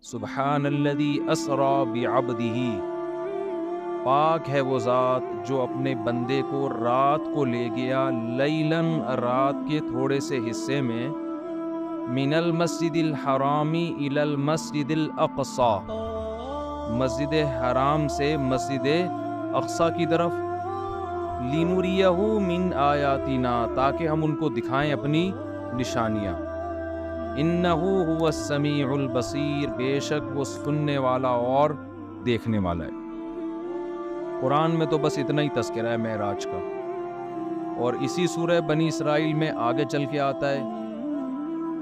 سبحان الذی اسری بعبدہ، پاک ہے وہ ذات جو اپنے بندے کو رات کو لے گیا، لیلاً رات کے تھوڑے سے حصے میں، من المسجد الحرام الی المسجد الاقصی، مسجد حرام سے مسجد اقصی کی طرف، لنریہ من آیاتنا، تاکہ ہم ان کو دکھائیں اپنی نشانیاں، انہ هو السمیع البصیر، بے شک وہ سننے والا اور دیکھنے والا ہے۔ قرآن میں تو بس اتنا ہی تذکرہ ہے معراج کا، اور اسی سورہ بنی اسرائیل میں آگے چل کے آتا ہے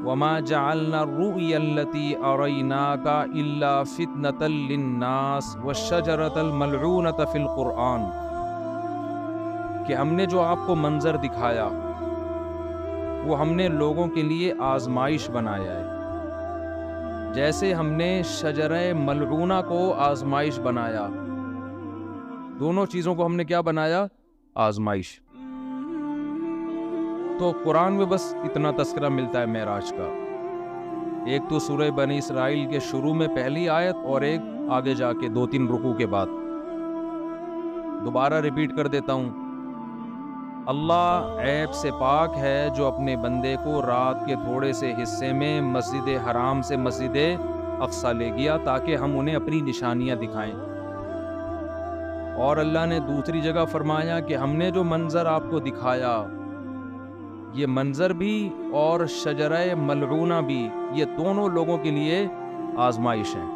وَمَا جَعَلْنَا الرُّؤْيَا الَّتِي أَرَيْنَاكَ إِلَّا فِتْنَةً لِلنَّاسِ وَالشَّجَرَةَ الْمَلْعُونَةَ فِي الْقُرْآنِ، کہ ہم نے جو آپ کو منظر دکھایا وہ ہم نے لوگوں کے لیے آزمائش بنایا ہے، جیسے ہم نے شجرہ ملعونہ کو آزمائش بنایا، دونوں چیزوں کو ہم نے کیا بنایا؟ آزمائش۔ تو قرآن میں بس اتنا تذکرہ ملتا ہے معراج کا، ایک تو سورہ بنی اسرائیل کے شروع میں پہلی آیت، اور ایک آگے جا کے 2-3 رکوع کے بعد۔ دوبارہ ریپیٹ کر دیتا ہوں، اللہ عیب سے پاک ہے جو اپنے بندے کو رات کے تھوڑے سے حصے میں مسجد حرام سے مسجد اقصی لے گیا تاکہ ہم انہیں اپنی نشانیاں دکھائیں، اور اللہ نے دوسری جگہ فرمایا کہ ہم نے جو منظر آپ کو دکھایا، یہ منظر بھی اور شجرہ ملعونہ بھی، یہ دونوں لوگوں کے لیے آزمائش ہیں۔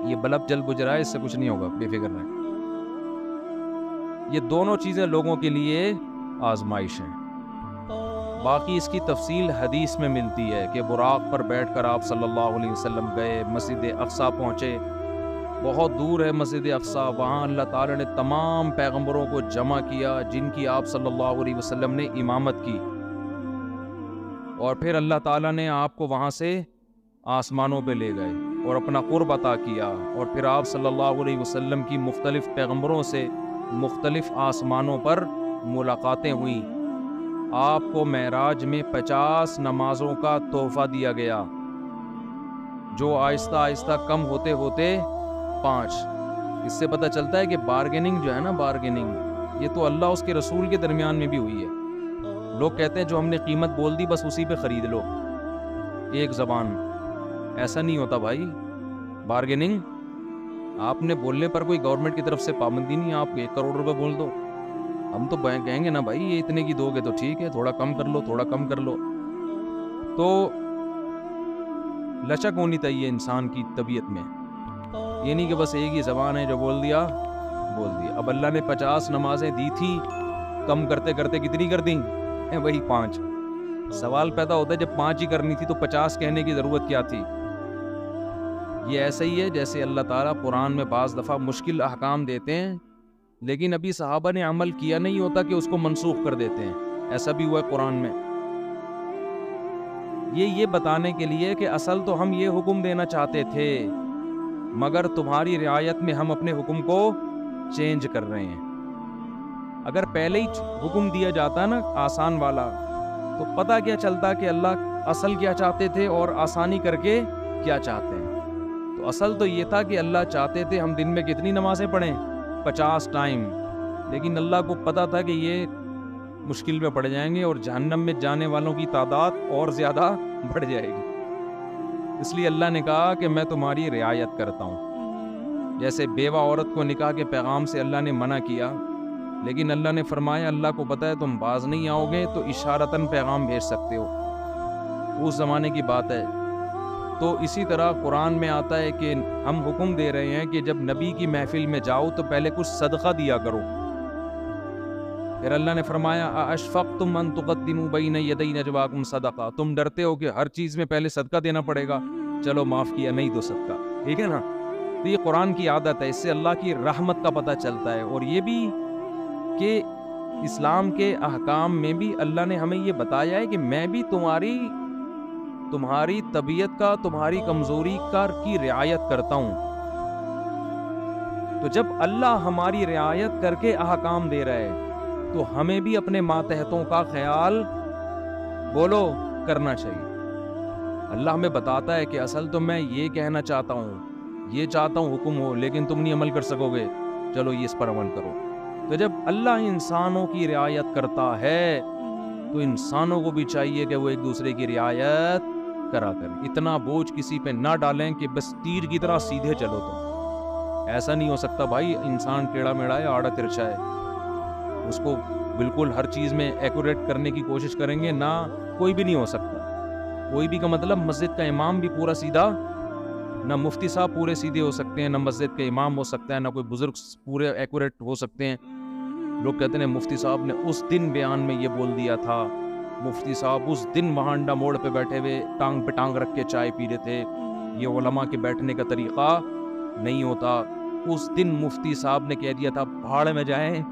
یہ بلب جل بجھ رہا ہے، اس سے کچھ نہیں ہوگا، بے فکر رہیں، یہ دونوں چیزیں لوگوں کے لیے آزمائش ہیں۔ باقی اس کی تفصیل حدیث میں ملتی ہے کہ براق پر بیٹھ کر آپ صلی اللہ علیہ وسلم گئے، مسجد اقصی پہنچے، بہت دور ہے مسجد اقصی، وہاں اللہ تعالی نے تمام پیغمبروں کو جمع کیا جن کی آپ صلی اللہ علیہ وسلم نے امامت کی، اور پھر اللہ تعالیٰ نے آپ کو وہاں سے آسمانوں پہ لے گئے اور اپنا قرب عطا کیا، اور پھر آپ صلی اللہ علیہ وسلم کی مختلف پیغمبروں سے مختلف آسمانوں پر ملاقاتیں ہوئیں۔ آپ کو معراج میں 50 نمازوں کا تحفہ دیا گیا، جو آہستہ آہستہ کم ہوتے ہوتے 5۔ اس سے پتہ چلتا ہے کہ بارگیننگ جو ہے نا، بارگیننگ، یہ تو اللہ اس کے رسول کے درمیان میں بھی ہوئی ہے۔ لوگ کہتے ہیں جو ہم نے قیمت بول دی بس اسی پہ خرید لو، ایک زبان، ایسا نہیں ہوتا بھائی۔ بارگیننگ آپ نے بولنے پر کوئی گورنمنٹ کی طرف سے پابندی نہیں، آپ 1 کروڑ روپے بول دو، ہم تو کہیں گے نا بھائی یہ اتنے کی دو گے تو ٹھیک ہے، تھوڑا کم کر لو، تھوڑا کم کر لو۔ تو لچک ہونی چاہیے انسان کی طبیعت میں، یہ نہیں کہ بس ایک ہی زبان ہے جو بول دیا بول دیا۔ اب اللہ نے 50 نمازیں دی تھی، کم کرتے کرتے کتنی کر دیں؟ وہی 5۔ سوال پیدا ہوتا ہے جب 5 ہی کرنی تھی تو 50 کہنے کی ضرورت کیا تھی؟ یہ ایسا ہی ہے جیسے اللہ تعالیٰ قرآن میں بعض دفعہ مشکل احکام دیتے ہیں لیکن ابھی صحابہ نے عمل کیا نہیں ہوتا کہ اس کو منسوخ کر دیتے ہیں، ایسا بھی ہوا ہے قرآن میں۔ یہ بتانے کے لیے کہ اصل تو ہم یہ حکم دینا چاہتے تھے مگر تمہاری رعایت میں ہم اپنے حکم کو چینج کر رہے ہیں۔ اگر پہلے ہی حکم دیا جاتا نا آسان والا تو پتہ کیا چلتا کہ اللہ اصل کیا چاہتے تھے اور آسانی کر کے کیا چاہتے ہیں۔ تو اصل تو یہ تھا کہ اللہ چاہتے تھے ہم دن میں کتنی نمازیں پڑھیں؟ 50 ٹائم، لیکن اللہ کو پتا تھا کہ یہ مشکل میں پڑ جائیں گے اور جہنم میں جانے والوں کی تعداد اور زیادہ بڑھ جائے گی، اس لیے اللہ نے کہا کہ میں تمہاری رعایت کرتا ہوں۔ جیسے بیوہ عورت کو نکاح کے پیغام سے اللہ نے منع کیا، لیکن اللہ نے فرمایا اللہ کو پتا ہے تم باز نہیں آؤ گے تو اشارتاً پیغام بھیج سکتے ہو، اس زمانے کی بات ہے۔ تو اسی طرح قرآن میں آتا ہے کہ ہم حکم دے رہے ہیں کہ جب نبی کی محفل میں جاؤ تو پہلے کچھ صدقہ دیا کرو۔ پھر اللہ نے فرمایا اشفقتم ان تقدموا بین یدی نجواکم صدقہ، تم ڈرتے ہو کہ ہر چیز میں پہلے صدقہ دینا پڑے گا، چلو معاف کیا، نہیں دو صدقہ، ٹھیک ہے نا۔ تو یہ قرآن کی عادت ہے، اس سے اللہ کی رحمت کا پتہ چلتا ہے، اور یہ بھی کہ اسلام کے احکام میں بھی اللہ نے ہمیں یہ بتایا ہے کہ میں بھی تمہاری طبیعت کا، تمہاری کمزوری کی رعایت کرتا ہوں۔ تو جب اللہ ہماری رعایت کر کے احکام دے رہا ہے تو ہمیں بھی اپنے ماتحتوں کا خیال بولو کرنا چاہیے۔ اللہ ہمیں بتاتا ہے کہ اصل تو میں یہ کہنا چاہتا ہوں، یہ چاہتا ہوں حکم ہو، لیکن تم نہیں عمل کر سکو گے، چلو یہ اس پر عمل کرو۔ تو جب اللہ انسانوں کی رعایت کرتا ہے تو انسانوں کو بھی چاہیے کہ وہ ایک دوسرے کی رعایت کرا کریں، اتنا بوجھ کسی پہ نہ ڈالیں کہ بس تیر کی طرح سیدھے چلو تم۔ ایسا نہیں ہو سکتا بھائی، انسان ٹیڑھا میڑھا ہے، آڑا ترچھا ہے، اس کو بالکل ہر چیز میں ایکوریٹ کرنے کی کوشش کریں گے نہ، کوئی بھی نہیں ہو سکتا۔ کوئی بھی کا مطلب مسجد کا امام بھی پورا سیدھا، نہ مفتی صاحب پورے سیدھے ہو سکتے ہیں، نہ مسجد کا امام ہو سکتا ہے، نہ کوئی بزرگ پورے ایکوریٹ ہو سکتے ہیں۔ لوگ کہتے ہیں مفتی صاحب نے اس دن بیان میں یہ بول دیا تھا، مفتی صاحب اس دن مہانڈا موڑ پہ بیٹھے ہوئے ٹانگ پہ ٹانگ رکھ کے چائے پی رہے تھے، یہ علماء کے بیٹھنے کا طریقہ نہیں ہوتا۔ اس دن مفتی صاحب نے کہہ دیا تھا بھاڑ میں جائیں۔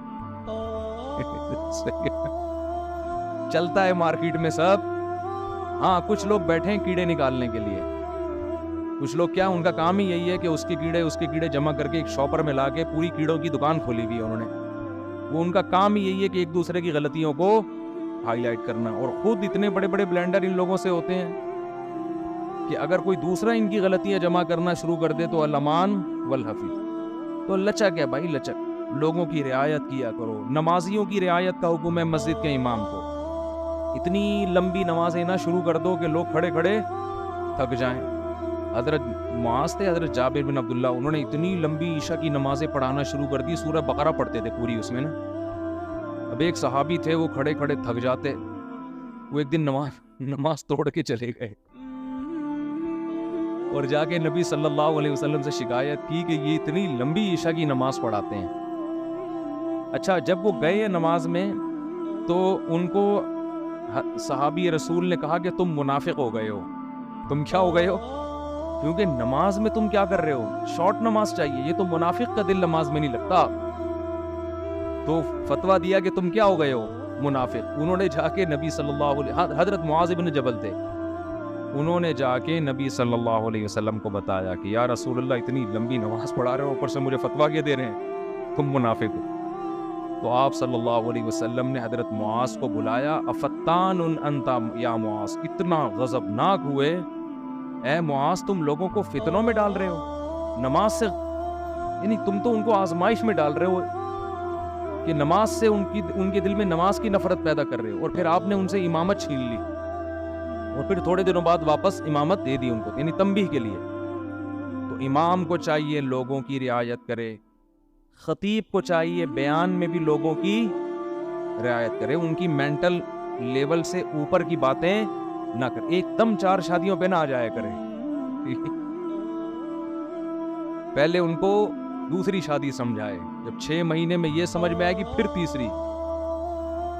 چلتا ہے مارکیٹ میں سب، ہاں کچھ لوگ بیٹھے ہیں کیڑے نکالنے کے لیے، کچھ لوگ کیا ان کا کام ہی یہی ہے کہ اس کے کیڑے جمع کر کے ایک شاپر میں لا کے پوری کیڑوں کی دکان کھولی ہوئی ہے انہوں نے، وہ ان کا کام ہی یہی ہے کہ ایک دوسرے کی غلطیوں کو ہائی لائٹ کرنا، اور خود اتنے بڑے بڑے بلینڈر ان لوگوں سے ہوتے ہیں کہ اگر کوئی دوسرا ان کی غلطیاں جمع کرنا شروع کر دے تو الامان والحفیظ۔ تو لچک ہے بھائی، لچک، لوگوں کی رعایت کیا کرو۔ نمازیوں کی رعایت کا حکم ہے مسجد کے امام کو، اتنی لمبی نمازیں نہ شروع کر دو کہ لوگ کھڑے کھڑے تھک جائیں۔ حضرت معاذ تھے، حضرت جابر بن عبداللہ، انہوں نے اتنی لمبی عشاء کی نمازیں پڑھانا شروع کر دی، سورہ بقرہ پڑھتے تھے پوری اس میں نا۔ اب ایک صحابی تھے، وہ کھڑے کھڑے تھک جاتے، وہ ایک دن نماز توڑ کے چلے گئے اور جا کے نبی صلی اللہ علیہ وسلم سے شکایت کی کہ یہ اتنی لمبی عشاء کی نماز پڑھاتے ہیں۔ اچھا جب وہ گئے نماز میں تو ان کو صحابی رسول نے کہا کہ تم منافق ہو گئے ہو۔ تم کیا ہو گئے ہو؟ کیونکہ نماز میں تم کیا کر رہے ہو؟ شارٹ نماز چاہیے، یہ تو منافق کا دل نماز میں نہیں لگتا۔ تو فتویٰ دیا کہ تم کیا ہو گئے ہو؟ منافق۔ انہوں نے جا کے نبی صلی اللہ علیہ، حضرت معاذ بن جبل تھے، انہوں نے جا کے نبی صلی اللہ علیہ وسلم کو بتایا کہ یا رسول اللہ اتنی لمبی نماز پڑھا رہے ہو، اوپر سے مجھے فتویٰ کیا دے رہے ہیں، تم منافق ہو۔ تو آپ صلی اللہ علیہ وسلم نے حضرت معاذ کو بلایا، افتان انت یا معاذ، اتنا غضبناک ہوئے، اے معاذ تم لوگوں کو فتنوں میں ڈال رہے ہو، نماز سے، یعنی تم تو ان کو آزمائش میں ڈال رہے ہو کہ نماز سے ان کے دل میں نماز کی نفرت پیدا کر رہے ہو، اور پھر آپ نے ان سے امامت چھین لی، اور پھر تھوڑے دنوں بعد واپس امامت دے دی ان کو، یعنی تنبیہ کے لیے۔ تو امام کو چاہیے لوگوں کی رعایت کرے، خطیب کو چاہیے بیان میں بھی لوگوں کی رعایت کرے، ان کی مینٹل لیول سے اوپر کی باتیں نہ کرے، ایک دم 4 شادیوں پہ نہ آ جایا کرے، پہلے ان کو دوسری شادی سمجھائے، جب 6 مہینے میں یہ سمجھ میں آئے گی پھر تیسری۔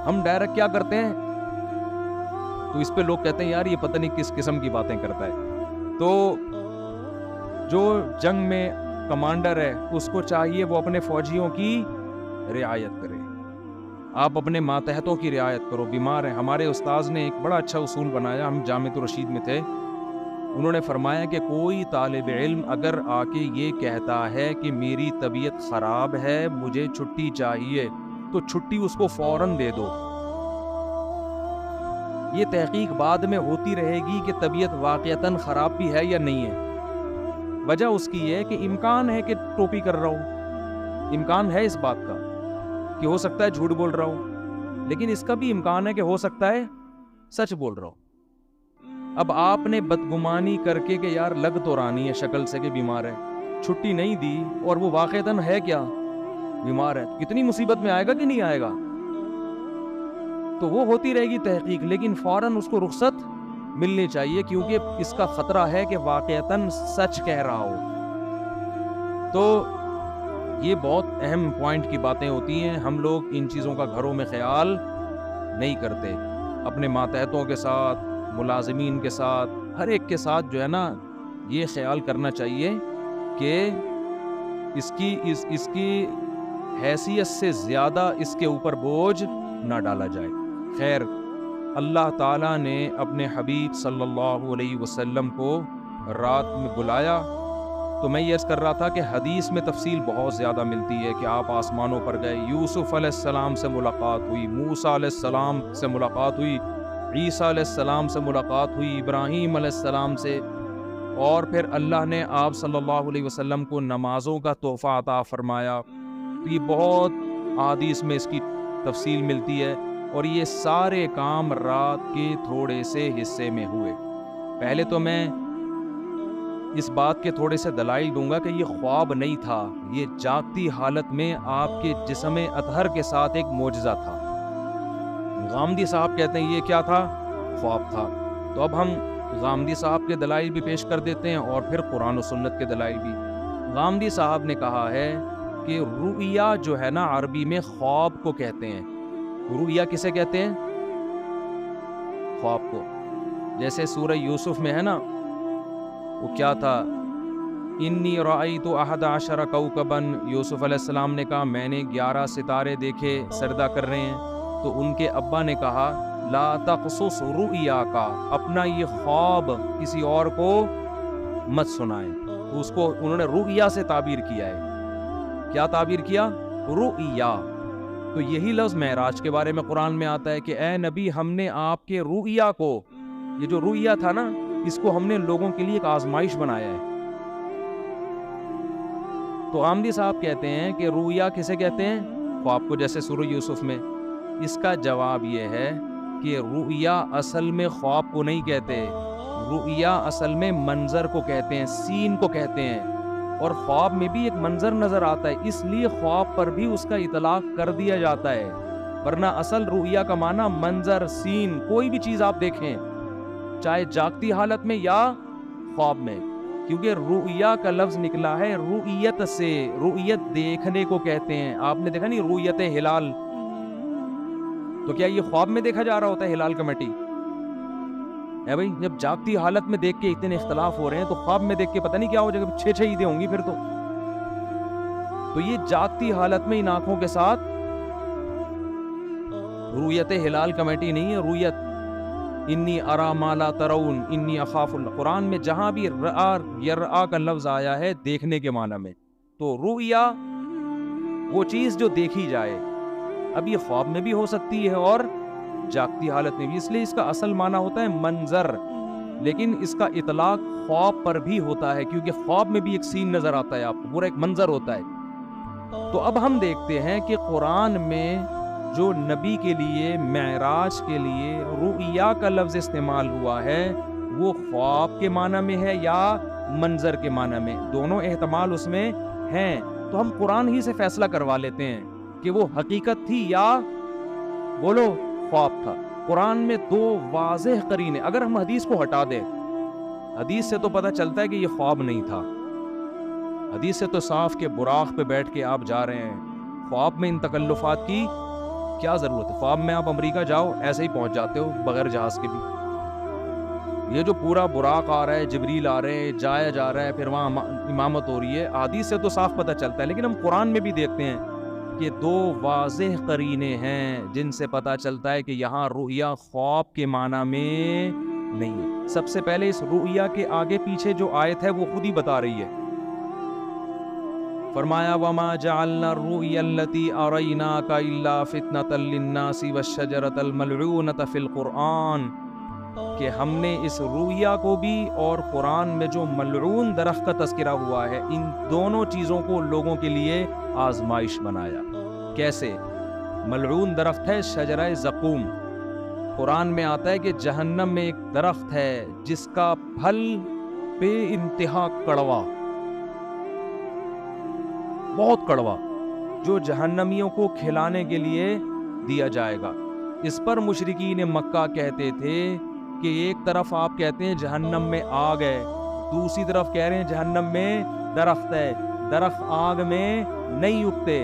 ہم ڈائریکٹ کیا کرتے ہیں، تو اس پہ لوگ کہتے ہیں یار یہ پتہ نہیں کس قسم کی باتیں کرتا ہے۔ تو جو جنگ میں کمانڈر ہے اس کو چاہیے وہ اپنے فوجیوں کی رعایت کرے، آپ اپنے ماتحتوں کی رعایت کرو، بیمار ہیں۔ ہمارے استاذ نے ایک بڑا اچھا اصول بنایا، ہم جامعۃ الرشید میں تھے، انہوں نے فرمایا کہ کوئی طالب علم اگر آ کے یہ کہتا ہے کہ میری طبیعت خراب ہے، مجھے چھٹی چاہیے، تو چھٹی اس کو فوراً دے دو۔ یہ تحقیق بعد میں ہوتی رہے گی کہ طبیعت واقعتاً خراب بھی ہے یا نہیں ہے۔ وجہ اس کی ہے کہ امکان ہے کہ ٹوپی کر رہا ہوں، امکان ہے اس بات کا کہ ہو سکتا ہے جھوٹ بول رہا ہوں، لیکن اس کا بھی امکان ہے کہ ہو سکتا ہے سچ بول رہا ہوں۔ اب آپ نے بدگمانی کر کے کہ یار لگ تو رانی ہے شکل سے کہ بیمار ہے، چھٹی نہیں دی، اور وہ واقعتاً ہے کیا بیمار ہے، کتنی مصیبت میں آئے گا کہ نہیں آئے گا؟ تو وہ ہوتی رہے گی تحقیق، لیکن فوراً اس کو رخصت ملنی چاہیے، کیونکہ اس کا خطرہ ہے کہ واقعتاً سچ کہہ رہا ہو۔ تو یہ بہت اہم پوائنٹ کی باتیں ہوتی ہیں، ہم لوگ ان چیزوں کا گھروں میں خیال نہیں کرتے، اپنے ماتحتوں کے ساتھ، ملازمین کے ساتھ، ہر ایک کے ساتھ جو ہے نا یہ خیال کرنا چاہیے کہ اس کی حیثیت سے زیادہ اس کے اوپر بوجھ نہ ڈالا جائے۔ خیر، اللہ تعالیٰ نے اپنے حبیب صلی اللہ علیہ وسلم کو رات میں بلایا، تو میں یہ عرض کر رہا تھا کہ حدیث میں تفصیل بہت زیادہ ملتی ہے کہ آپ آسمانوں پر گئے، یوسف علیہ السلام سے ملاقات ہوئی، موسیٰ علیہ السلام سے ملاقات ہوئی، عیسیٰ علیہ السلام سے ملاقات ہوئی، ابراہیم علیہ السلام سے، اور پھر اللہ نے آپ صلی اللہ علیہ وسلم کو نمازوں کا تحفہ عطا فرمایا. تو یہ بہت احادیث میں اس کی تفصیل ملتی ہے، اور یہ سارے کام رات کے تھوڑے سے حصے میں ہوئے. پہلے تو میں اس بات کے تھوڑے سے دلائل دوں گا کہ یہ خواب نہیں تھا، یہ جاگتی حالت میں آپ کے جسم اطہر کے ساتھ ایک معجزہ تھا. غامدی صاحب کہتے ہیں یہ کیا تھا؟ خواب تھا. تو اب ہم غامدی صاحب کے دلائل بھی پیش کر دیتے ہیں اور پھر قرآن و سنت کے دلائل بھی. غامدی صاحب نے کہا ہے کہ رؤیا جو ہے نا عربی میں خواب کو کہتے ہیں. رؤیا کسے کہتے ہیں؟ خواب کو. جیسے سورہ یوسف میں ہے نا، وہ کیا تھا، انی رأیت 11 کوکبا، یوسف علیہ السلام نے کہا میں نے 11 ستارے دیکھے سجدہ کر رہے ہیں. تو ان کے ابا نے کہا لا تقصص رؤیا کا، اپنا یہ خواب کسی اور کو مت سنائیں. تو اس کو انہوں نے رؤیا سے تعبیر کیا ہے. کیا تعبیر کیا؟ رؤیا. تو یہی لفظ معراج کے بارے میں قرآن میں آتا ہے کہ اے نبی ہم نے آپ کے رؤیا کو، یہ جو رؤیا تھا نا، اس کو ہم نے لوگوں کے لیے ایک آزمائش بنایا ہے. تو غامدی صاحب کہتے ہیں کہ رؤیا کسے کہتے ہیں؟ خواب کو، جیسے سورہ یوسف میں. اس کا جواب یہ ہے کہ رؤیا اصل میں خواب کو نہیں کہتے، رؤیا اصل میں منظر کو کہتے ہیں، سین کو کہتے ہیں. اور خواب میں بھی ایک منظر نظر آتا ہے، اس لیے خواب پر بھی اس کا اطلاق کر دیا جاتا ہے. ورنہ اصل رؤیا کا معنی منظر، سین، کوئی بھی چیز آپ دیکھیں، چاہے جاگتی حالت میں یا خواب میں. کیونکہ رؤیا کا لفظ نکلا ہے رؤیت سے، رؤیت دیکھنے کو کہتے ہیں. آپ نے دیکھا نہیں رؤیت ہلال، تو کیا یہ خواب میں دیکھا جا رہا ہوتا ہے ہلال کمیٹی؟ اے بھائی جب جاگتی حالت میں دیکھ کے اتنے اختلاف ہو رہے ہیں تو خواب میں دیکھ کے پتہ نہیں کیا ہو جائے گا، 6 عیدیں ہوں گی پھر تو یہ جاگتی حالت میں ان آنکھوں کے ساتھ رؤیت ہلال کمیٹی نہیں ہے، رؤیت انی ارا ما لا ترون انی اخاف اللہ. قرآن میں جہاں بھی رآ یرآ کا لفظ آیا ہے دیکھنے کے معنی میں، تو رؤیا وہ چیز جو دیکھی جائے. اب یہ خواب میں بھی ہو سکتی ہے اور جاگتی حالت میں بھی، اس لیے اس کا اصل معنی ہوتا ہے منظر، لیکن اس کا اطلاق خواب پر بھی ہوتا ہے کیونکہ خواب میں بھی ایک سین نظر آتا ہے، آپ کو پورا ایک منظر ہوتا ہے. تو اب ہم دیکھتے ہیں کہ قرآن میں جو نبی کے لیے معراج کے لیے رؤیا کا لفظ استعمال ہوا ہے وہ خواب کے معنی میں ہے یا منظر کے معنی میں. دونوں احتمال اس میں ہیں. تو ہم قرآن ہی سے فیصلہ کروا لیتے ہیں کہ وہ حقیقت تھی یا بولو خواب تھا. قرآن میں 2 واضح قرینے، اگر ہم حدیث کو ہٹا دیں، حدیث سے تو پتہ چلتا ہے کہ یہ خواب نہیں تھا. حدیث سے تو صاف کہ براق پہ بیٹھ کے آپ جا رہے ہیں. خواب میں ان تکلفات کی کیا ضرورت ہے؟ خواب میں آپ امریکہ جاؤ ایسے ہی پہنچ جاتے ہو بغیر جہاز کے بھی. یہ جو پورا براق آ رہا ہے، جبریل آ رہے ہیں، جایا جا رہا ہے، پھر وہاں امامت ہو رہی ہے، حدیث سے تو صاف پتہ چلتا ہے. لیکن ہم قرآن میں بھی دیکھتے ہیں کہ 2 واضح قرینے ہیں جن سے پتہ چلتا ہے کہ یہاں رؤیا خواب کے معنی میں نہیں ہے. سب سے پہلے اس رؤیا کے آگے پیچھے جو آیت ہے وہ خود ہی بتا رہی ہے. فرمایا وما جعلنا الرؤيا التي اريناك الا فتنة للناس والشجرة الملعونة في القرآن، کہ ہم نے اس رؤیا کو بھی اور قرآن میں جو ملعون درخت کا تذکرہ ہوا ہے ان دونوں چیزوں کو لوگوں کے لیے آزمائش بنایا. کیسے؟ ملعون درخت ہے شجرہ زقوم. قرآن میں آتا ہے کہ جہنم میں ایک درخت ہے جس کا پھل بے انتہا کڑوا، بہت کڑوا، جو جہنمیوں کو کھلانے کے لیے دیا جائے گا. اس پر مشرکین مکہ کہتے تھے کہ ایک طرف آپ کہتے ہیں جہنم میں آگ ہے، دوسری طرف کہہ رہے ہیں جہنم میں درخت ہے. درخت آگ میں نہیں اگتے.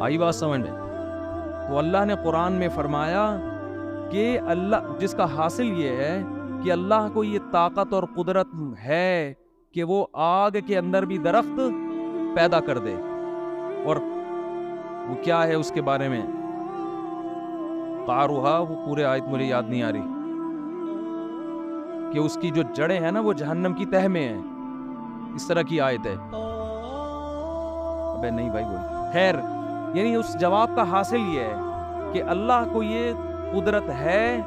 آئی بات سمجھ میں؟ تو اللہ نے قرآن میں فرمایا کہ اللہ، جس کا حاصل یہ ہے کہ اللہ کو یہ طاقت اور قدرت ہے کہ وہ آگ کے اندر بھی درخت پیدا کر دے. اور وہ کیا ہے اس کے بارے میں قاروہا، وہ پورے آیت مجھے یاد نہیں آ رہی، کہ اس کی جو جڑیں ہیں نا وہ جہنم کی تہ میں ہیں، اس طرح کی آیت ہے. ابے نہیں بھائی بول. خیر، یعنی اس جواب کا حاصل یہ ہے کہ اللہ کو یہ قدرت ہے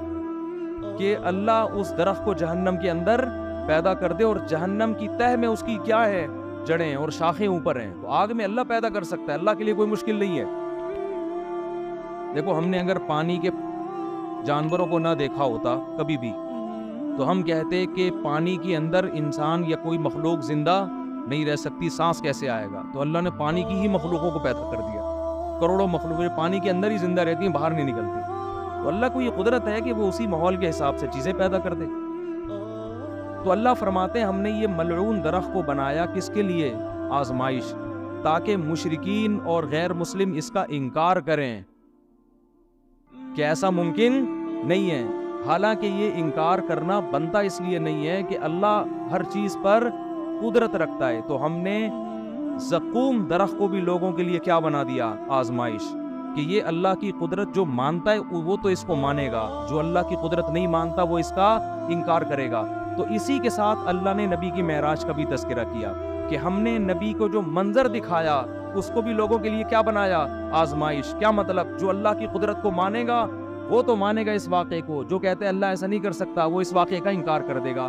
کہ اللہ اس درخت کو جہنم کے اندر پیدا کر دے اور جہنم کی تہ میں اس کی کیا ہے؟ جڑیں اور شاخیں اوپر ہیں. تو آگ میں اللہ پیدا کر سکتا ہے, اللہ کے لیے کوئی مشکل نہیں ہے. دیکھو ہم نے اگر پانی کے جانوروں کو نہ دیکھا ہوتا کبھی بھی تو ہم کہتے کہ پانی کے اندر انسان یا کوئی مخلوق زندہ نہیں رہ سکتی, سانس کیسے آئے گا؟ تو اللہ نے پانی کی ہی مخلوقوں کو پیدا کر دیا. کروڑوں مخلوقیں پانی کے اندر ہی زندہ رہتی ہیں, باہر نہیں نکلتی. تو اللہ کو یہ قدرت ہے کہ وہ اسی ماحول کے حساب سے چیزیں پیدا کر دے. تو اللہ فرماتے ہیں ہم نے یہ ملعون درخت کو بنایا کس کے لیے؟ آزمائش, تاکہ مشرکین اور غیر مسلم اس کا انکار کریں کہ ایسا ممکن نہیں ہے. حالانکہ یہ انکار کرنا بنتا اس لیے نہیں ہے کہ اللہ ہر چیز پر قدرت رکھتا ہے. تو ہم نے زقوم درخت کو بھی لوگوں کے لیے کیا بنا دیا؟ آزمائش, کہ یہ اللہ کی قدرت جو مانتا ہے وہ تو اس کو مانے گا, جو اللہ کی قدرت نہیں مانتا وہ اس کا انکار کرے گا. تو اسی کے ساتھ اللہ نے نبی کی معراج کا بھی تذکرہ کیا کہ ہم نے نبی کو جو منظر دکھایا اس کو بھی لوگوں کے لیے کیا بنایا؟ آزمائش. کیا مطلب؟ جو اللہ کی قدرت کو مانے گا وہ تو مانے گا اس واقعے کو, جو کہتے ہیں اللہ ایسا نہیں کر سکتا وہ اس واقعے کا انکار کر دے گا.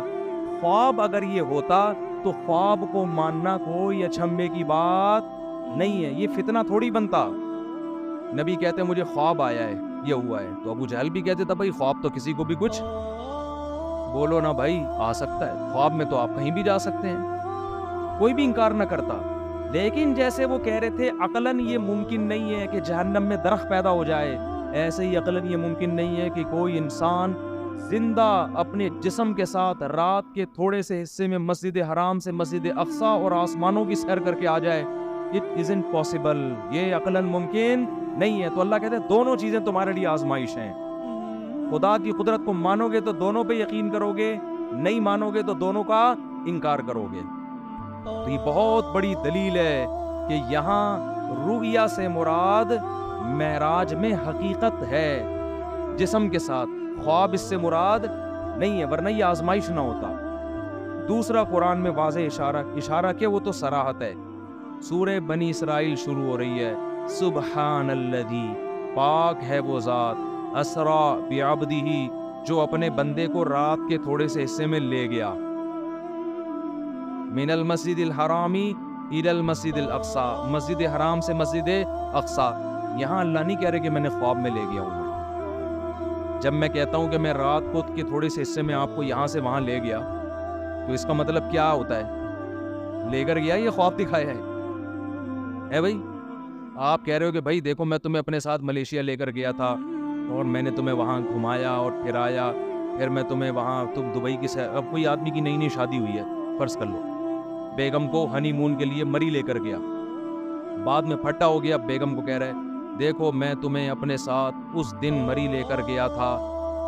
خواب اگر یہ ہوتا تو خواب کو ماننا کوئی اچھمبے کی بات نہیں ہے, یہ فتنہ تھوڑی بنتا. نبی کہتے ہیں مجھے خواب آیا ہے, یہ ہوا ہے. تو ابو جہل بھی کہتے تھا بھائی خواب تو کسی کو بھی کچھ بولو نا بھائی آ سکتا ہے, خواب میں تو آپ کہیں بھی جا سکتے ہیں, کوئی بھی انکار نہ کرتا. لیکن جیسے وہ کہہ رہے تھے عقلاً یہ ممکن نہیں ہے کہ جہنم میں درخت پیدا ہو جائے, ایسے ہی عقلاً یہ ممکن نہیں ہے کہ کوئی انسان زندہ اپنے جسم کے ساتھ رات کے تھوڑے سے حصے میں مسجد حرام سے مسجد اقصی اور آسمانوں کی سیر کر کے آ جائے. It isn't possible, یہ عقلاً ممکن نہیں ہے. تو اللہ کہتے ہیں دونوں چیزیں تمہارے لیے آزمائش ہیں. خدا کی قدرت کو مانو گے تو دونوں پہ یقین کرو گے, نہیں مانو گے تو دونوں کا انکار کرو گے. تو یہ بہت بڑی دلیل ہے کہ یہاں رؤیا سے مراد معراج میں حقیقت ہے جسم کے ساتھ, خواب اس سے مراد نہیں ہے, ورنہ یہ آزمائش نہ ہوتا. دوسرا قرآن میں واضح اشارہ کہ وہ تو صراحت ہے. سورہ بنی اسرائیل شروع ہو رہی ہے سبحان الذی, پاک ہے وہ ذات, اسرا بعبدہ, جو اپنے بندے کو رات کے تھوڑے سے حصے میں لے گیا, من المسجد الحرامی الی المسجد الاقصی, مسجد حرام سے مسجد اقصی. یہاں اللہ نہیں کہہ رہے کہ میں نے خواب میں لے گیا ہوں. جب میں کہتا ہوں کہ میں رات کو کے تھوڑے سے حصے میں آپ کو یہاں سے وہاں لے گیا تو اس کا مطلب کیا ہوتا ہے؟ لے کر گیا, یہ خواب دکھایا ہے بھائی. آپ کہہ رہے ہو کہ بھائی دیکھو میں تمہیں اپنے ساتھ ملیشیا لے کر گیا تھا اور میں نے تمہیں وہاں گھمایا اور پھرایا, پھر میں تمہیں وہاں تم دبئی کی اب کوئی آدمی کی نئی شادی ہوئی ہے فرض کر لو, بیگم کو ہنی مون کے لیے مری لے کر گیا, بعد میں پھٹا ہو گیا, بیگم کو کہہ رہے دیکھو میں تمہیں اپنے ساتھ اس دن مری لے کر گیا تھا,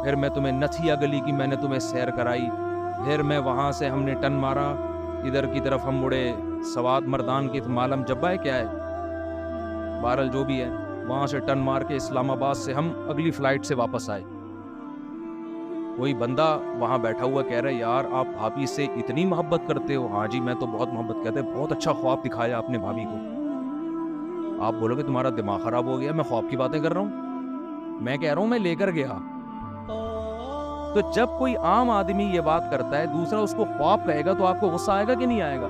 پھر میں تمہیں نتھیا گلی کی میں نے تمہیں سیر کرائی, پھر میں وہاں سے ہم نے ٹن مارا ادھر کی طرف ہم مڑے سوات مردان کی معلوم جبہ ہے کیا ہے, بہرحال جو بھی ہے, وہاں سے ٹن مار کے اسلام آباد سے ہم اگلی فلائٹ سے واپس آئے. کوئی بندہ وہاں بیٹھا ہوا کہہ رہا ہے یار آپ بھابھی سے اتنی محبت کرتے ہو؟ ہاں جی میں تو بہت محبت کرتے, بہت اچھا خواب دکھایا اپنے بھابھی کو. آپ بولو کہ تمہارا دماغ خراب ہو گیا, میں خواب کی باتیں کر رہا ہوں, میں کہہ رہا ہوں میں لے کر گیا. تو جب کوئی عام آدمی یہ بات کرتا ہے دوسرا اس کو خواب کہے گا تو آپ کو غصہ آئے گا کہ نہیں آئے گا؟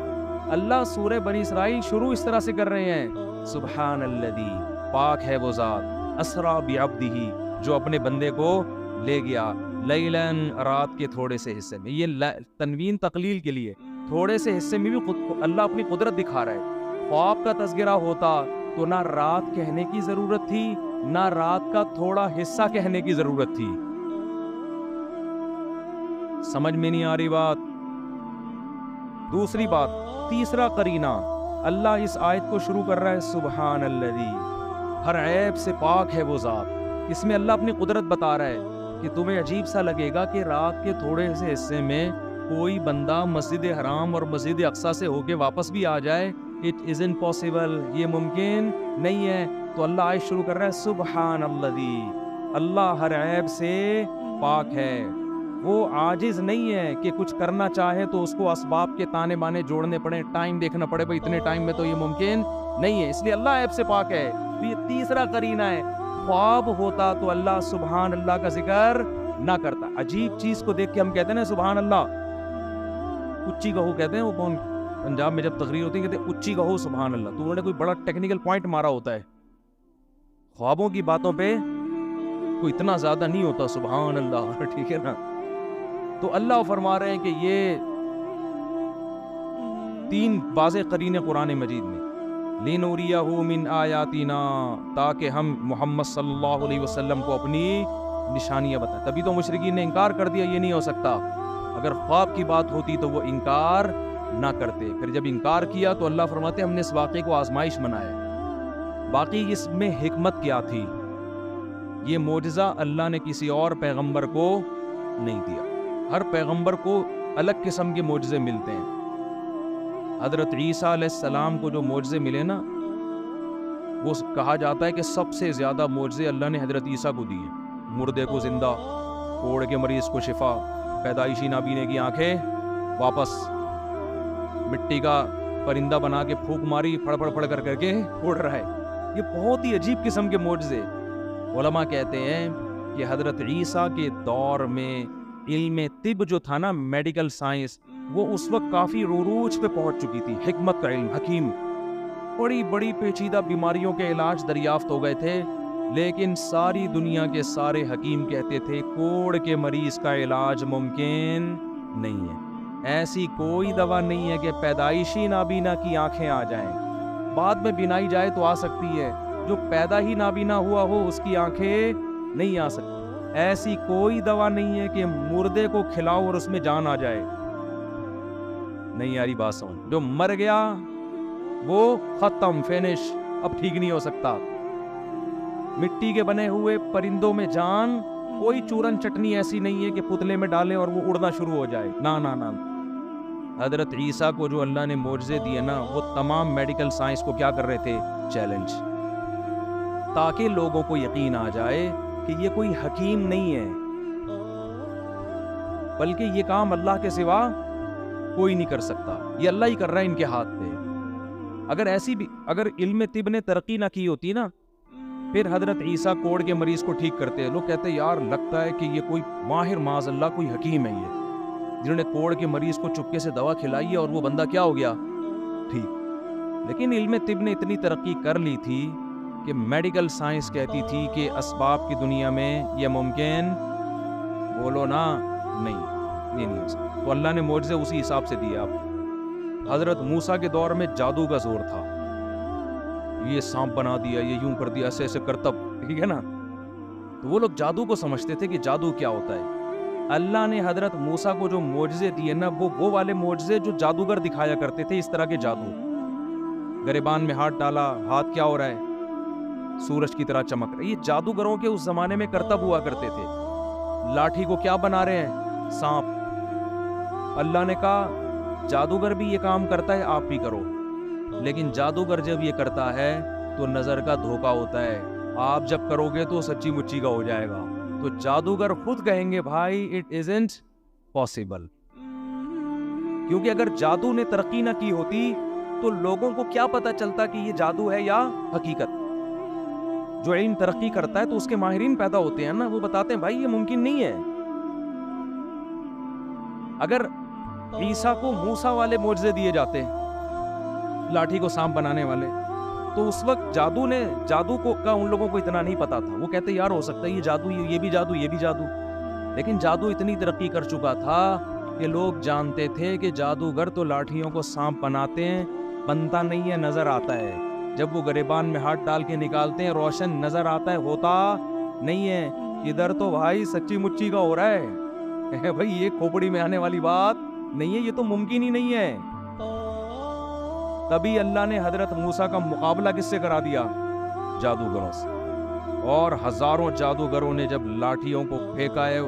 اللہ سورہ بنی اسرائیل شروع اس طرح سے کر رہے ہیں سبحان الذی, پاک ہے وہ ذات, اسرا بعبدہ, جو اپنے بندے کو لے گیا, لیلن, رات کے تھوڑے سے حصے میں. یہ تنوین تقلیل کے لیے, تھوڑے سے حصے میں بھی اللہ اپنی قدرت دکھا رہا ہے. خواب کا تذکرہ ہوتا تو نہ رات کہنے کی ضرورت تھی نہ رات کا تھوڑا حصہ کہنے کی ضرورت تھی. سمجھ میں نہیں آ رہی بات؟ دوسری بات, تیسرا قرینہ, اللہ اس آیت کو شروع کر رہا ہے سبحان الذی, ہر عیب سے پاک ہے وہ ذات. اس میں اللہ اپنی قدرت بتا رہا ہے کہ تمہیں عجیب سا لگے گا کہ رات کے تھوڑے سے حصے میں کوئی بندہ مسجد حرام اور مسجد اقصی سے ہو کے واپس بھی آ جائے. It isn't possible, یہ ممکن نہیں ہے. تو اللہ آیت شروع کر رہا ہے سبحان الذی, اللہ ہر عیب سے پاک ہے, وہ عاجز نہیں ہے کہ کچھ کرنا چاہے تو اس کو اسباب کے تانے بانے جوڑنے پڑے, ٹائم دیکھنا پڑے, بھائی اتنے ٹائم میں تو یہ ممکن نہیں ہے, اس لیے اللہ عیب سے پاک ہے. تو یہ تیسرا قرینہ ہے. خواب ہوتا تو اللہ سبحان اللہ کا ذکر نہ کرتا. عجیب چیز کو دیکھ کے ہم کہتے ہیں نا سبحان اللہ, اچھی کہو کہتے ہیں, وہ کون پنجاب میں جب تقریر ہوتی ہے کہتے ہیں اچھی کہو سبحان اللہ, تو انہوں نے کوئی بڑا ٹیکنیکل پوائنٹ مارا ہوتا ہے. خوابوں کی باتوں پہ کوئی اتنا زیادہ نہیں ہوتا سبحان اللہ, ٹھیک ہے نا. تو اللہ فرما رہے ہیں کہ یہ 3 واضح قرینیں قرآن مجید میں, لِنُرِيَهُ مِنْ آیاتنا, تاکہ ہم محمد صلی اللہ علیہ وسلم کو اپنی نشانیاں بتائیں. تبھی تو مشرکین نے انکار کر دیا, یہ نہیں ہو سکتا. اگر خواب کی بات ہوتی تو وہ انکار نہ کرتے. پھر جب انکار کیا تو اللہ فرماتے ہم نے اس واقعے کو آزمائش بنایا. باقی اس میں حکمت کیا تھی؟ یہ معجزہ اللہ نے کسی اور پیغمبر کو نہیں دیا. ہر پیغمبر کو الگ قسم کے معجزے ملتے ہیں. حضرت عیسیٰ علیہ السلام کو جو معجزے ملے نا, وہ کہا جاتا ہے کہ سب سے زیادہ معجزے اللہ نے حضرت عیسیٰ کو دیے. مردے کو زندہ, کوڑ کے مریض کو شفا, پیدائشی نابینے کی آنکھیں واپس, مٹی کا پرندہ بنا کے پھونک ماری, پھڑ پھڑ پھڑ کر کے اڑ رہا ہے. یہ بہت ہی عجیب قسم کے معجزے. علماء کہتے ہیں کہ حضرت عیسیٰ کے دور میں علم طب جو تھا نا, میڈیکل سائنس, وہ اس وقت کافی عروج پہ پہنچ چکی تھی. حکمت کا علم, حکیم, بڑی بڑی پیچیدہ بیماریوں کے علاج دریافت ہو گئے تھے. لیکن ساری دنیا کے سارے حکیم کہتے تھے کوڑ کے مریض کا علاج ممکن نہیں ہے. ایسی کوئی دوا نہیں ہے کہ پیدائشی نابینا کی آنکھیں آ جائیں. بعد میں بینائی جائے تو آ سکتی ہے, جو پیدا ہی نابینا ہوا ہو اس کی آنکھیں نہیں آ سکتی. ایسی کوئی دوا نہیں ہے کہ مردے کو کھلاؤ اور اس میں جان آ جائے. نہیں یاری بات سمجھ, جو مر گیا وہ ختم, فینش, اب ٹھیک نہیں ہو سکتا. مٹی کے بنے ہوئے پرندوں میں جان, کوئی چورن چٹنی ایسی نہیں ہے کہ پتلے میں ڈالیں اور وہ اڑنا شروع ہو جائے. نا نا نا. حضرت عیسیٰ کو جو اللہ نے معجزے دیے نا, وہ تمام میڈیکل سائنس کو کیا کر رہے تھے؟ چیلنج, تاکہ لوگوں کو یقین آ جائے کہ یہ کوئی حکیم نہیں ہے, بلکہ یہ کام اللہ کے سوا کوئی نہیں کر سکتا, یہ اللہ ہی کر رہا ہے ان کے ہاتھ پہ. اگر علم طب نے ترقی نہ کی ہوتی نا, پھر حضرت عیسیٰ کوڑ کے مریض کو ٹھیک کرتے. لوگ کہتے یار لگتا ہے کہ یہ کوئی ماہر, معاذ اللہ کوئی حکیم ہے یہ, جنہوں نے کوڑ کے مریض کو چپکے سے دوا کھلائی ہے اور وہ بندہ کیا ہو گیا؟ ٹھیک. لیکن علم طب نے اتنی ترقی کر لی تھی کہ میڈیکل سائنس کہتی تھی کہ اسباب کی دنیا میں یہ ممکن, بولو نا, نہیں ہو سکتا. تو اللہ نے معجزے اسی حساب سے دیے. آپ حضرت موسیٰ کے دور میں جادو کا زور تھا, یہ سانپ بنا دیا, یہ یوں کر دیا, ایسے ایسے کرتب, ٹھیک ہے نا. تو وہ لوگ جادو کو سمجھتے تھے کہ جادو کیا ہوتا ہے. اللہ نے حضرت موسیٰ کو جو معجزے دیے نا, وہ والے معجزے جو جادوگر دکھایا کرتے تھے, اس طرح کے جادو. گریبان میں ہاتھ ڈالا, ہاتھ کیا ہو رہا ہے؟ سورج کی طرح چمک رہا ہے. یہ جادوگروں کے اس زمانے میں کرتب ہوا کرتے تھے. لاٹھی کو کیا بنا رہے ہیں؟ سانپ. اللہ نے کہا جادوگر بھی یہ کام کرتا ہے, آپ بھی کرو. لیکن جادوگر جب یہ کرتا ہے تو نظر کا دھوکا ہوتا ہے. آپ جب کرو گے تو سچی مچی کا ہو جائے گا. تو جادوگر خود کہیں گے بھائی اٹ ازنٹ پاسبل, کیونکہ اگر جادو نے ترقی نہ کی ہوتی تو لوگوں کو کیا پتا چلتا کہ یہ جادو ہے یا حقیقت. جو علم ترقی کرتا ہے تو اس کے ماہرین پیدا ہوتے ہیں نا, وہ بتاتے ہیں بھائی یہ ممکن نہیں ہے. اگر عیسیٰ کو موسیٰ والے معجزے دیے جاتے, لاٹھی کو سانپ بنانے والے, تو اس وقت جادو کو کا ان لوگوں کو اتنا نہیں پتا تھا. وہ کہتے یار ہو سکتا ہے یہ جادو, یہ بھی جادو, یہ بھی جادو. لیکن جادو اتنی ترقی کر چکا تھا کہ لوگ جانتے تھے کہ جادوگر تو لاٹھیوں کو سانپ بناتے ہیں, بنتا نہیں ہے, نظر آتا ہے. جب وہ گریبان میں ہاتھ ڈال کے نکالتے ہیں, روشن نظر آتا ہے, ہوتا نہیں ہے. ادھر تو بھائی سچی مچی کا ہو رہا ہے بھائی, یہ کھوپڑی میں آنے والی بات نہیں ہے, یہ تو ممکن ہی نہیں ہے. تبھی اللہ نے حضرت موسیٰ کا مقابلہ کس سے کرا دیا؟ جادوگروں سے. اور ہزاروں جادوگروں نے جب لاٹھیوں کو پھینکا ہے,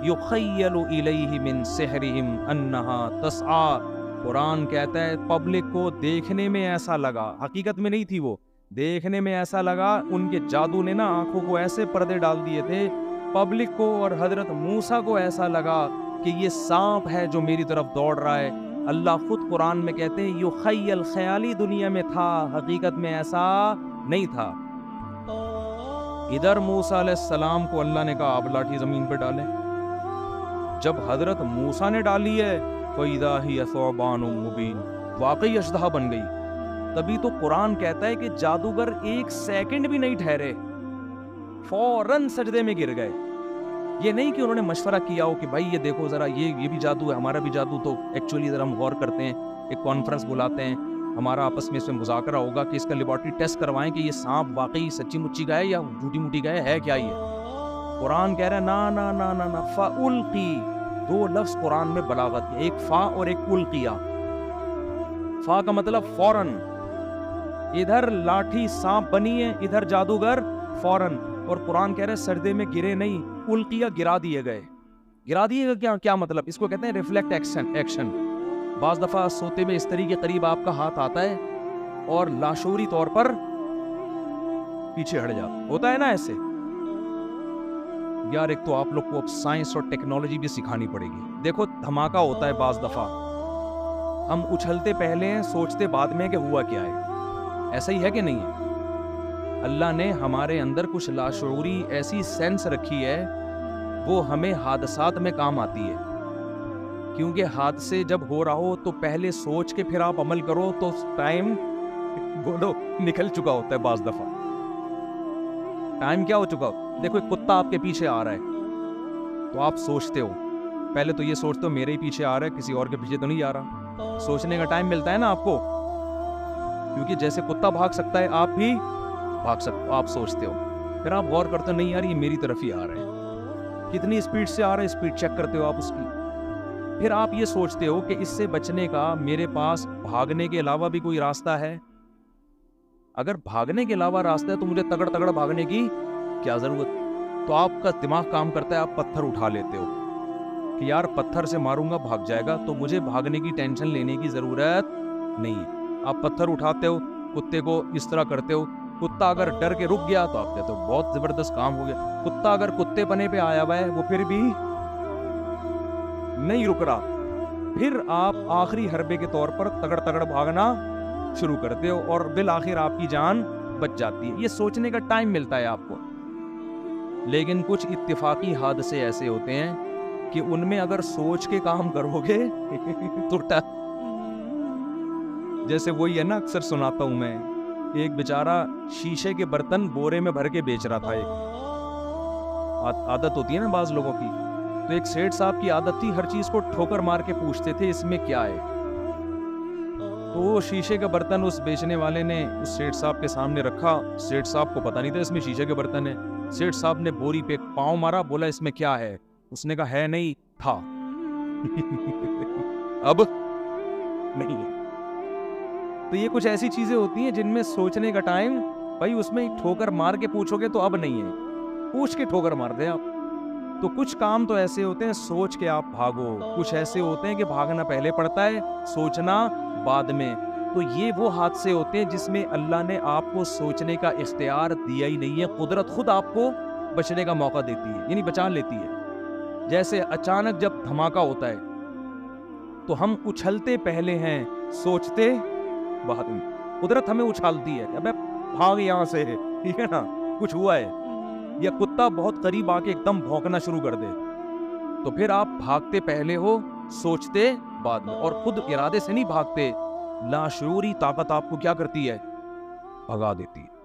یخیل الیہ من سحرہم انہا تسعی, قرآن کہتا ہے پبلک کو دیکھنے میں ایسا لگا, حقیقت میں نہیں تھی وہ, دیکھنے میں ایسا لگا, ان کے جادو نے نا آنکھوں کو ایسے پردے ڈال دیے تھے, پبلک کو اور حضرت موسیٰ کو ایسا لگا کہ یہ سانپ ہے جو میری طرف دوڑ رہا ہے. اللہ خود قرآن میں کہتے ہیں یخیل, خیالی دنیا میں تھا, حقیقت میں ایسا نہیں تھا. ادھر موسیٰ علیہ السلام کو اللہ نے کہا آپ لاٹھی زمین پہ ڈالیں، جب حضرت موسیٰ نے ڈالی ہے فَإِذَا هِيَ ثُعْبَانٌ مُبِينٌ، واقعی اژدہا بن گئی۔ تبھی تو قرآن کہتا ہے کہ جادوگر ایک سیکنڈ بھی نہیں ٹھہرے، فوراً سجدے میں گر گئے۔ یہ نہیں کہ انہوں نے مشورہ کیا ہو کہ بھائی یہ دیکھو ذرا یہ بھی جادو ہے، ہمارا بھی جادو، تو ایکچولی ذرا ہم غور کرتے ہیں، ایک کانفرنس بلاتے ہیں، ہمارا آپس میں اس میں مذاکرہ ہوگا کہ اس کا لیبارٹری ٹیسٹ کروائیں کہ یہ سانپ واقعی سچی مچی کا ہے یا جھوٹی موٹی کا ہے کیا یہ؟ قرآن کہہ رہا ہے نا نا نا نا نا فَأُلْقِي، دو لفظ قرآن میں بلاغت ہے، ایک فا اور ایک القیا۔ فا کا مطلب فوراً، ادھر لاٹھی سانپ بنی ہے، ادھر جادوگر فوراً، اور قرآن کہہ رہا ہے سجدے میں گرے نہیں، القیا گرا دیے گئے۔ گرا دیے گئے کیا مطلب؟ اس کو کہتے ہیں ریفلیکٹ ایکشن۔ بعض دفعہ سوتے میں استری کے قریب آپ کا ہاتھ آتا ہے اور لاشعوری طور پر پیچھے ہٹ جاتا ہوتا ہے نا ایسے۔ یار ایک تو آپ لوگ کو سائنس اور ٹیکنالوجی بھی سکھانی پڑے گی۔ دیکھو دھماکہ ہوتا ہے بعض دفعہ، ہم اچھلتے پہلے ہیں سوچتے بعد میں کہ ہوا کیا ہے، ایسا ہی ہے کہ نہیں ہے؟ اللہ نے ہمارے اندر کچھ لاشعوری ایسی سینس رکھی ہے، وہ ہمیں حادثات میں کام آتی ہے، کیونکہ حادثے جب ہو رہا ہو تو پہلے سوچ کے پھر آپ عمل کرو تو ٹائم بولو نکل چکا ہوتا ہے۔ بعض دفعہ ٹائم کیا ہو چکا ہو، دیکھو ایک کتا آپ کے پیچھے آ رہا ہے تو آپ سوچتے ہو، پہلے تو یہ سوچتے ہو میرے ہی پیچھے آ رہا ہے، کسی اور کے پیچھے تو نہیں آ رہا۔ سوچنے کا ٹائم ملتا ہے نا آپ کو، کیونکہ جیسے کتا بھاگ سکتا ہے آپ بھی بھاگ سکتے ہو، آپ سوچتے ہو، پھر آپ غور کرتے ہو نہیں یار یہ میری طرف ہی آ رہا ہے، کتنی اسپیڈ سے آ رہا ہے، اسپیڈ چیک کرتے ہو آپ اس کی، پھر آپ یہ سوچتے ہو کہ اس سے بچنے کا میرے پاس بھاگنے کے علاوہ بھی کوئی راستہ ہے۔ اگر بھاگنے کے علاوہ راستہ ہے تو مجھے تگڑ تگڑ بھاگنے کی کیا ضرورت؟ تو آپ کا دماغ کام کرتا ہے، آپ پتھر اٹھا لیتے ہو کہ یار پتھر سے ماروں گا بھاگ جائے گا تو مجھے بھاگنے کی ٹینشن لینے کی ضرورت نہیں ہے۔ آپ پتھر اٹھاتے ہو، کتے کو اس طرح کرتے ہو، کتا اگر ڈر کے رک گیا تو آپ کہتے ہو بہت زبردست کام ہو گیا۔ کتا اگر کتے پنے پہ آیا ہوا ہے وہ پھر بھی نہیں رک رہا، پھر آپ آخری حربے کے طور پر تگڑ تگڑ بھاگنا شروع کرتے ہو اور بالآخر آپ کی جان بچ جاتی ہے۔ یہ سوچنے کا ٹائم ملتا ہے آپ کو۔ لیکن کچھ اتفاقی حادثے ایسے ہوتے ہیں کہ ان میں اگر سوچ کے کام کرو گے تو جیسے وہی ہے نا، اکثر سناتا ہوں میں، ایک بیچارہ شیشے کے برتن بورے میں بھر کے بیچ رہا تھا۔ ایک عادت ہوتی ہے نا بعض لوگوں کی، تو ایک سیٹھ صاحب کی عادت تھی ہر چیز کو ٹھوکر مار کے پوچھتے تھے اس میں کیا ہے۔ تو وہ شیشے کا برتن اس بیچنے والے نے اس سیٹھ صاحب کے سامنے رکھا، سیٹھ صاحب کو پتہ نہیں تھا اس میں شیشے کے برتن ہے۔ سیٹھ صاحب نے بوری پہ پاؤں مارا، بولا اس میں کیا ہے؟ اس نے کہا ہے نہیں تھا اب نہیں ہے۔ تو یہ کچھ ایسی چیزیں ہوتی ہیں جن میں سوچنے کا ٹائم، بھائی اس میں ٹھوکر مار کے پوچھو گے تو اب نہیں ہے، پوچھ کے ٹھوکر مار دیں آپ۔ تو کچھ کام تو ایسے ہوتے ہیں سوچ کے آپ بھاگو، کچھ ایسے ہوتے ہیں کہ بھاگنا پہلے پڑتا ہے سوچنا بعد میں۔ تو یہ وہ حادثے ہوتے ہیں جس میں اللہ نے آپ کو سوچنے کا اختیار دیا ہی نہیں ہے، قدرت خود آپ کو بچنے کا موقع دیتی ہے، یعنی بچا لیتی ہے۔ جیسے اچانک جب دھماکہ ہوتا ہے تو ہم اچھلتے پہلے ہیں سوچتے بعد میں، قدرت ہمیں اچھالتی ہے، ابے بھاگ یہاں سے، ٹھیک ہے نا، کچھ ہوا ہے، یا کتا بہت قریب آ کے ایک دم بھونکنا شروع کر دے تو پھر آپ بھاگتے پہلے ہو سوچتے بعد میں، اور خود ارادے سے نہیں بھاگتے، لاشعوری طاقت آپ کو کیا کرتی ہے؟ بھگا دیتی ہے۔